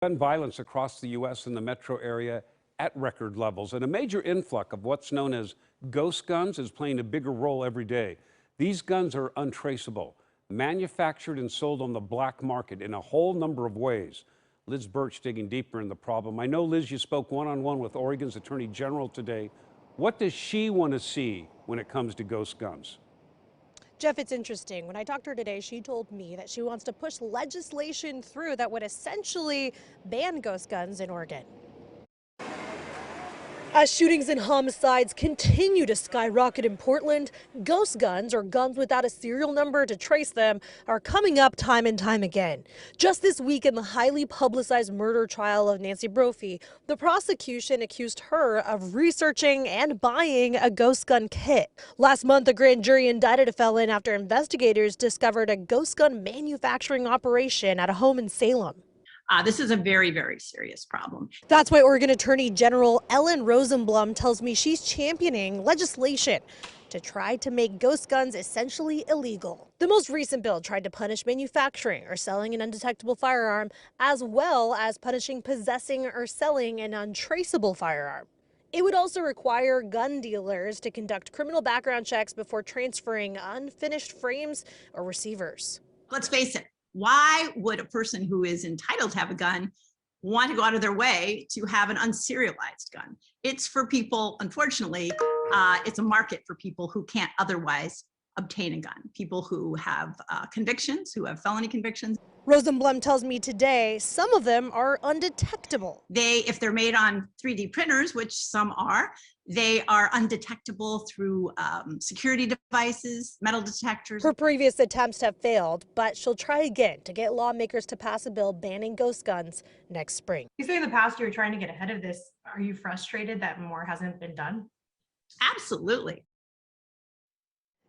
Gun violence across the U.S. and the metro area at record levels, and a major influx of what's known as ghost guns is playing a bigger role every day. These guns are untraceable, manufactured and sold on the black market in a whole number of ways. Liz Birch digging deeper in the problem. I know, Liz, you spoke one-on-one with Oregon's Attorney General today. What does she want to see when it comes to ghost guns? Jeff, it's interesting. When I talked to her today, she told me that she wants to push legislation through that would essentially ban ghost guns in Oregon. As shootings and homicides continue to skyrocket in Portland, ghost guns, or guns without a serial number to trace them, are coming up time and time again. Just this week in the highly publicized murder trial of Nancy Brophy, the prosecution accused her of researching and buying a ghost gun kit. Last month, a grand jury indicted a felon after investigators discovered a ghost gun manufacturing operation at a home in Salem. This is a very, very serious problem. That's why Oregon Attorney General Ellen Rosenblum tells me she's championing legislation to try to make ghost guns essentially illegal. The most recent bill tried to punish manufacturing or selling an undetectable firearm, as well as punishing possessing or selling an untraceable firearm. It would also require gun dealers to conduct criminal background checks before transferring unfinished frames or receivers. Let's face it. Why would a person who is entitled to have a gun want to go out of their way to have an unserialized gun? It's for people, unfortunately, it's a market for people who can't otherwise obtain a gun, people who have convictions, who have felony convictions. Rosenblum tells me today some of them are undetectable. If they're made on 3D printers, which some are, they are undetectable through security devices, metal detectors. Her previous attempts have failed, but she'll try again to get lawmakers to pass a bill banning ghost guns next spring. You say in the past you were trying to get ahead of this. Are you frustrated that more hasn't been done? Absolutely.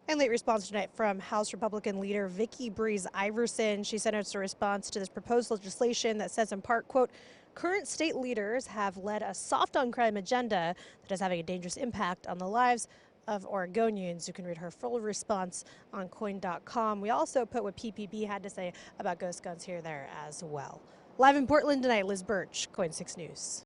And late response tonight from House Republican leader Vicky Breeze Iverson. She sent us a response to this proposed legislation that says in part, quote, current state leaders have led a soft on crime agenda that is having a dangerous impact on the lives of Oregonians. You can read her full response on KOIN.com. We also put what PPB had to say about ghost guns here there as well. Live in Portland tonight, Liz Birch, KOIN 6 News.